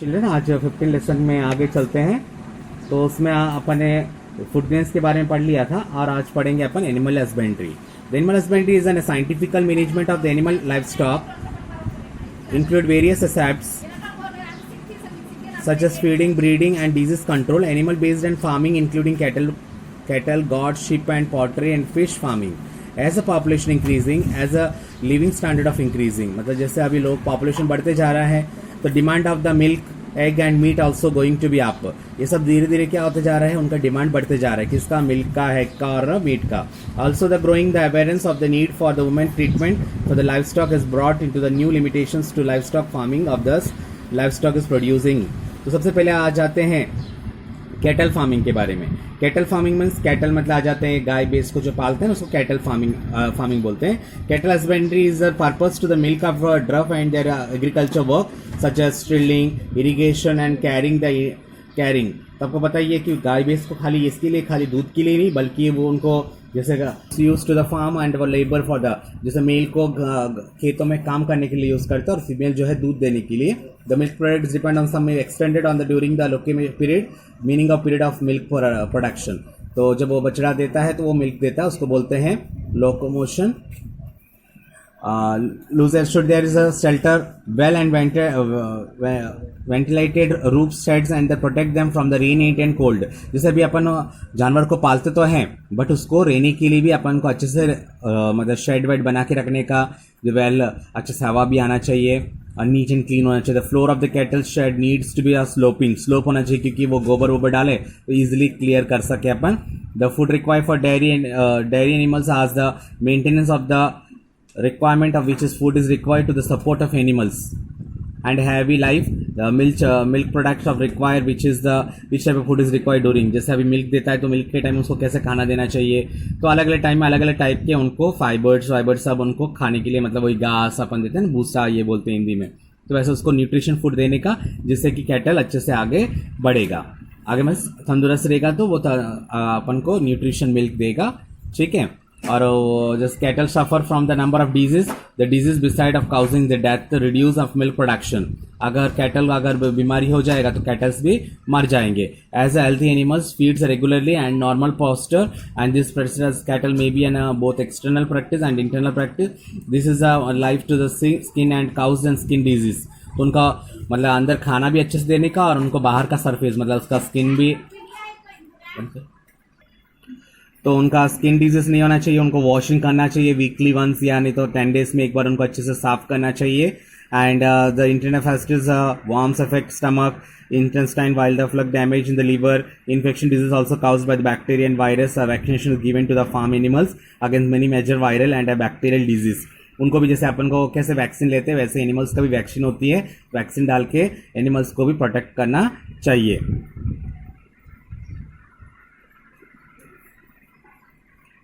Children आज 15 lesson में आगे चलते हैं। तो उसमें अपने फूड ग्रेन्स के बारे में पढ़ लिया था और आज पढ़ेंगे अपन animal husbandry. The animal husbandry is an scientifical management of the animal life stock include various aspects such as feeding, breeding and disease control, animal based and farming including cattle, goats, sheep and poultry and fish farming. As a population increasing, as a living standard of increasing, मतलब जैसे अभी लोग population बढ़ते जा रहा है तो demand of the milk, egg and meat also going to be up. ये सब धीरे धीरे क्या होते जा रहा है, उनका डिमांड बढ़ते जा रहा है, किसका, मिल्क का, एग का और मीट का। Also the growing the awareness of the need for the women treatment for the livestock is brought into the new limitations to livestock farming of the livestock is producing. तो सबसे पहले आ जाते हैं cattle farming के बारे में। Cattle farming means cattle मतलब आ जाते हैं गाय बेस को जो पालते हैं उसको कैटल फार्मिंग बोलते हैं। Cattle husbandry is the purpose to the milk of draught and their agriculture work such as sterling, irrigation and carrying. तो आपको पता ही है कि गाय बेस को खाली इसके लिए, खाली दूध के लिए नहीं, बल्कि वो उनको जैसे use to the farm and labour for the, जैसे मेल को खेतों में काम करने के लिए यूज करते हैं और फीमेल जो है दूध देने के लिए। The milk products depend on some extended on the during the लोके period, meaning of period of milk production. तो जब वो बछड़ा देता है तो वो मिल्क देता है, उसको बोलते हैं locomotion. Loser should there is a shelter, well and ventilated roof sheds and they protect them from the rain, heat and cold। जैसे अभी अपन जानवर को पालते तो हैं बट उसको रहने के लिए भी अपन को अच्छे से मतलब शेड वेड बना के रखने का, जो वेल अच्छे से हवा भी आना चाहिए और नीट एंड क्लीन होना चाहिए। The floor of the cattle shed needs to be a slope होना चाहिए, क्योंकि वो गोबर वोबर डाले तो इजिली क्लियर कर सके अपन। The food required for dairy animals as the maintenance of the requirement of which is food is required to the support of animals and heavy life। the milk products of require which type of food is required during। जैसे अभी milk देता है तो milk के time उसको कैसे खाना देना चाहिए, तो अलग अलग टाइम में अलग अलग टाइप के उनको फाइबर्स सब उनको खाने के लिए, मतलब वही घास अपन देते हैं ना, भूसा ये बोलते हैं हिंदी में, तो वैसे उसको न्यूट्रिशन फूड देने का जिससे कि कैटल अच्छे से आगे बढ़ेगा, आगे में तंदुरुस्त रहेगा, तो वो अपन को न्यूट्रिशन मिल्क देगा, ठीक है। और just cattle suffer from the number of disease beside of causing the death reduce of milk production. अगर कैटल बीमारी हो जाएगा तो कैटल्स भी मर जाएंगे। As a healthy animals feeds regularly and normal posture and this practice cattle may be an both external practice and internal practice. This is a life to the skin and cause and skin disease. तो उनका मतलब अंदर खाना भी अच्छे से देने का और उनको बाहर का सरफेस मतलब उसका स्किन भी, तो उनका स्किन डिजीज नहीं होना चाहिए, उनको वॉशिंग करना चाहिए वीकली वंस या नहीं तो 10 डेज में एक बार उनको अच्छे से साफ करना चाहिए। And the internal facilities worms affect stomach, intestine, while the flux damage in the liver, infection disease also caused by the bacteria and virus। Vaccination is given to the farm animals against many major viral and bacterial disease। उनको भी जैसे अपन को कैसे vaccine लेते हैं वैसे animals का भी वैक्सीन होती है, वैक्सीन डाल के एनिमल्स को भी प्रोटेक्ट करना चाहिए।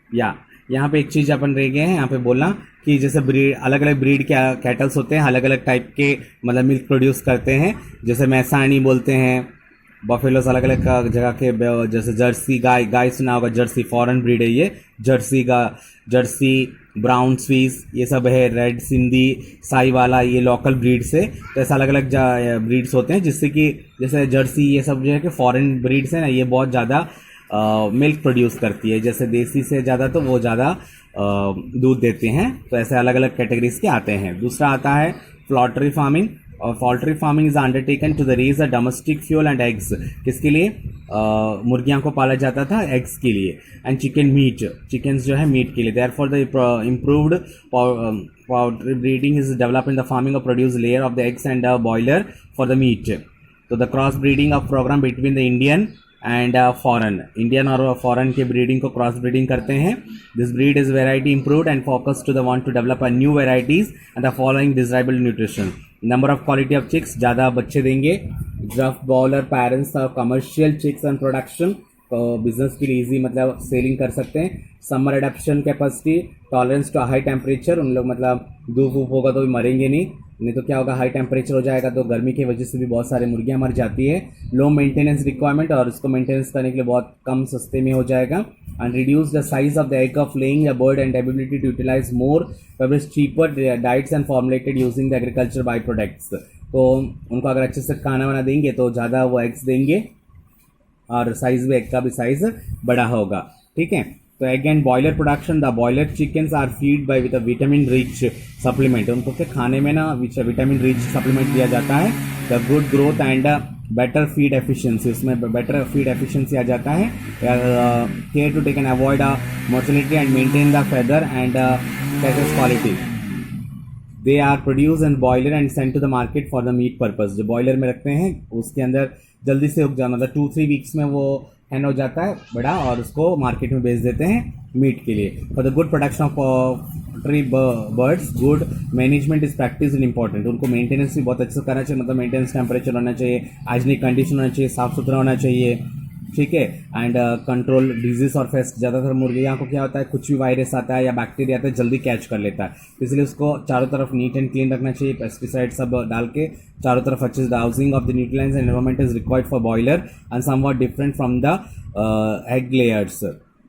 या यहाँ पे एक चीज़ अपन रह गए हैं यहाँ पे बोलना कि जैसे ब्रीड, अलग अलग ब्रीड के कैटल्स होते हैं, अलग अलग टाइप के मतलब मिल्क प्रोड्यूस करते हैं। जैसे मैसानी बोलते हैं, बफेलोस अलग अलग जगह के, जैसे जर्सी गाय सुना होगा, जर्सी फॉरेन ब्रीड है ये, जर्सी ब्राउन स्विस ये सब है, रेड सिंधी, साई वाला ये लोकल ब्रीड्स है। तो ऐसा अलग अलग ब्रीड्स होते हैं जिससे कि जैसे जर्सी ये सब जो है कि फॉरेन ब्रीड्स है ना, ये बहुत ज़्यादा मिल्क प्रोड्यूस करती है, जैसे देसी से ज़्यादा तो वो ज़्यादा दूध देते हैं। तो ऐसे अलग अलग कैटेगरीज के आते हैं। दूसरा आता है पोल्ट्री फार्मिंग। और poultry farming is undertaken to the raise a domestic fuel and eggs. किसके लिए? मुर्गियाँ को पाला जाता था एग्स के लिए। एंड चिकन मीट, चिकन्स जो है मीट के लिए। Therefore the improved poultry breeding is develop in the farming of produce layer of the eggs and boiler for the meat. तो the cross breeding of program between the Indian and foreign, Indian और foreign के breeding को cross breeding करते हैं। This breed is variety improved and focus to the want to develop a new varieties and the following desirable nutrition. Number of quality of chicks, ज़्यादा बच्चे देंगे। Draught broiler parents commercial chicks and production, तो business के लिए easy मतलब selling कर सकते हैं। Summer adaptation capacity, tolerance to high temperature, उन लोग मतलब धूप वूप होगा तो भी मरेंगे नहीं तो क्या होगा, हाई टेम्परेचर हो जाएगा तो गर्मी की वजह से भी बहुत सारे मुर्गियां मर जाती है। लो मेंटेनेंस रिक्वायरमेंट, और इसको मेंटेनेंस करने के लिए बहुत कम सस्ते में हो जाएगा। And reduce the size of the egg of laying a bird and ability to utilise more favourite cheaper diets and formulated using the agriculture by products. तो उनको अगर अच्छे से खाना वाना देंगे तो ज़्यादा वो एग्स देंगे और साइज़ भी एग का भी साइज़ बड़ा होगा, ठीक है। तो egg and boiler production, the boiler chickens are feed by with a vitamin rich supplement, उनको क्या खाने में ना विटामिन रिच सप्लीमेंट दिया जाता है। The good growth and better feed efficiency, उसमें बेटर फीड एफिशिएंसी आ जाता है। Care to take and avoid mortality and maintain the feather and cattles quality. They are produce in boiler and send to the market for the meat purpose, जो boiler में रखते हैं उसके अंदर जल्दी से उग जाना, मतलब 2-3 वीक्स में वो हैंड हो जाता है बड़ा और उसको मार्केट में बेच देते हैं मीट के लिए। For the good production of poultry birds good management is practice in important, उनको मेंटेनेंस भी बहुत अच्छे से करना चाहिए, मतलब मेंटेनेंस टेम्परेचर होना चाहिए, हाइजीनिक कंडीशन होना चाहिए, साफ सुथरा होना चाहिए, ठीक है। एंड कंट्रोल डिजीज और फेस्ट, ज़्यादातर मुर्गियाँ को क्या होता है कुछ भी वायरस आता है या बैक्टीरिया आता है जल्दी कैच कर लेता है, इसलिए उसको चारों तरफ नीट एंड क्लीन रखना चाहिए, पेस्टिसाइड सब डाल के चारों तरफ अच्छे से। Housing of the nutrients and environment is required for boiler and somewhat different from the egg layers.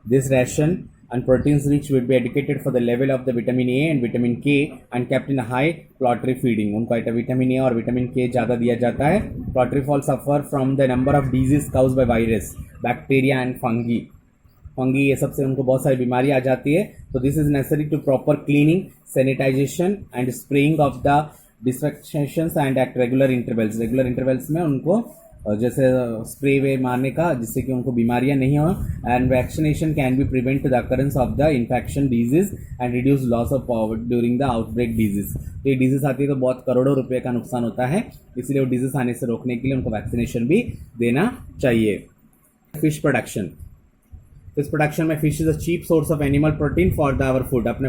This ration and proteins rich would be educated for the level of the vitamin A and vitamin K and kept in a high poultry feeding. उनको vitamin A और vitamin K ज़्यादा दिया जाता है। Poultry fowl suffer from the number of disease cause by virus, bacteria and fungi ये सबसे उनको बहुत सारी बीमारी आ जाती है। तो this is necessary to proper cleaning, sanitization and spraying of the disinfections and at regular intervals में उनको जैसे स्प्रे वे मारने का, जिससे कि उनको बीमारियां नहीं हो। And vaccination can be prevent the occurrence of the infection disease and reduce loss of power during the outbreak disease. तो ये डिजीज आती है तो बहुत करोड़ों रुपए का नुकसान होता है, इसलिए वो डिजीज आने से रोकने के लिए उनको वैक्सीनेशन भी देना चाहिए। फिश प्रोडक्शन में fish is a cheap source of animal protein for the our food, अपने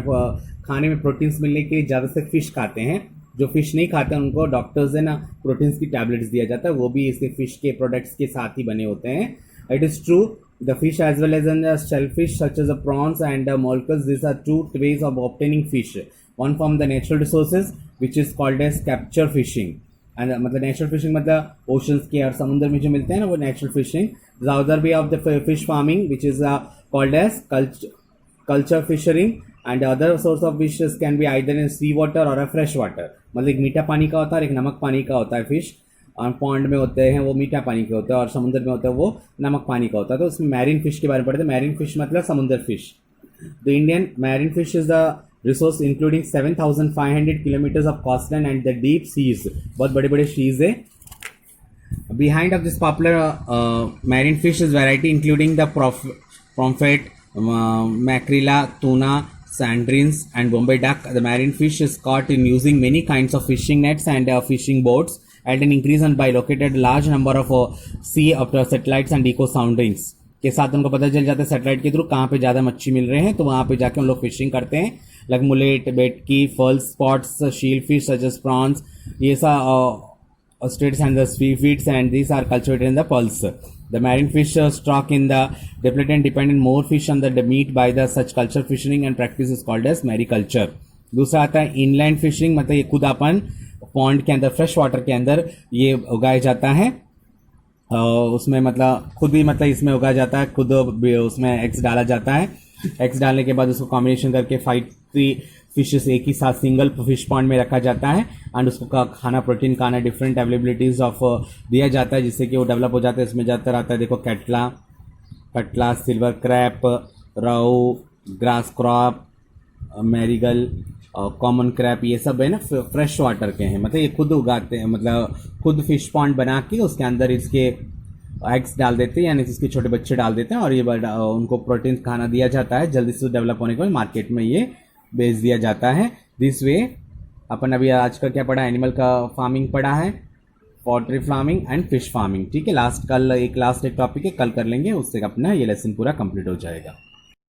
खाने में प्रोटीन्स मिलने के लिए ज़्यादा से फिश खाते हैं। जो फिश नहीं खाते हैं उनको डॉक्टर्स है ना प्रोटीन्स की टैबलेट्स दिया जाता है, वो भी इसके फिश के प्रोडक्ट्स के साथ ही बने होते हैं। It is true the fish as well as in the shellfish such as the prawns and the molluscs, this are two ways of obtaining fish, one from the natural resources which is called as capture fishing, and मतलब natural fishing मतलब oceans के और समुद्र में जो मिलते हैं ना वो natural fishing. The other way of the fish farming which is called as culture फिशरिंग and other source of fishes can be either in sea water और फ्रेश वाटर, मतलब एक मीठा पानी का होता है और एक नमक पानी का होता है फिश, और पॉन्ड में होते हैं वो मीठा पानी के होते हैं और समुद्र में होता है वो नमक पानी का होता है। तो उसमें मैरीन फिश के बारे में पढ़ते हैं। मैरीन फिश मतलब समुद्र fish. The Indian marine fish is the resource including 7,500 kilometres of coastline and the deep seas, बहुत बड़े बड़े सीज है। Behind of this popular marine fish is variety including the pomfret, mackerel, tuna, sardines and Bombay duck. The marine fish is caught in using many kinds of fishing nets and fishing boats at an increase and by located large number of sea after satellites and eco soundings के साथ उनको पता चल जाता है satellite के through कहाँ पे ज़्यादा मच्छी मिल रहे हैं, तो वहाँ पे जाके उन लोग फिशिंग करते हैं। लाइक मुलेट, बेटकी, पर्ल स्पॉट्स, शील फिश सच एज प्रॉन्स, ये सब ostriches and the seaweeds and these are cultivated in the pulse. The marine fish stock in the depleted depend on more fish on the meat by the such culture fishing and practice is called as mariculture. दूसरा आता है inland fishing, मतलब ये खुद अपन pond के अंदर fresh water के अंदर ये उगाया जाता है, उसमें मतलब खुद ही मतलब इसमें उगाया जाता है, खुद उसमें एग्स डाला जाता है। एग्स डालने के बाद उसको कॉम्बिनेशन करके 5-3 फिशेस एक ही साथ सिंगल फिश पॉन्ड में रखा जाता है एंड उसको खाना प्रोटीन खाना डिफरेंट अवेलेबिलिटीज ऑफ दिया जाता है, जिससे कि वो डेवलप हो जाता है। इसमें ज़्यादातर आता है देखो कटला, सिल्वर क्रैप, राउ, ग्रास क्रॉप, मैरीगल, कॉमन क्रैप, ये सब है ना फ्रेश वाटर के हैं, मतलब ये खुद उगाते हैं, मतलब खुद फिश पॉन्ड बना के उसके अंदर इसके एग्स डाल देते हैं यानी इसके छोटे बच्चे डाल देते हैं और ये उनको प्रोटीन खाना दिया जाता है। जल्दी से डेवलप होने के बाद मार्केट में ये बेच दिया जाता है। दिस वे अपन अभी आज का क्या पढ़ा, एनिमल का फार्मिंग पढ़ा है, poultry farming and fish farming, ठीक है। लास्ट एक टॉपिक है, कल कर लेंगे, उससे अपना ये लेसन पूरा कंप्लीट हो जाएगा।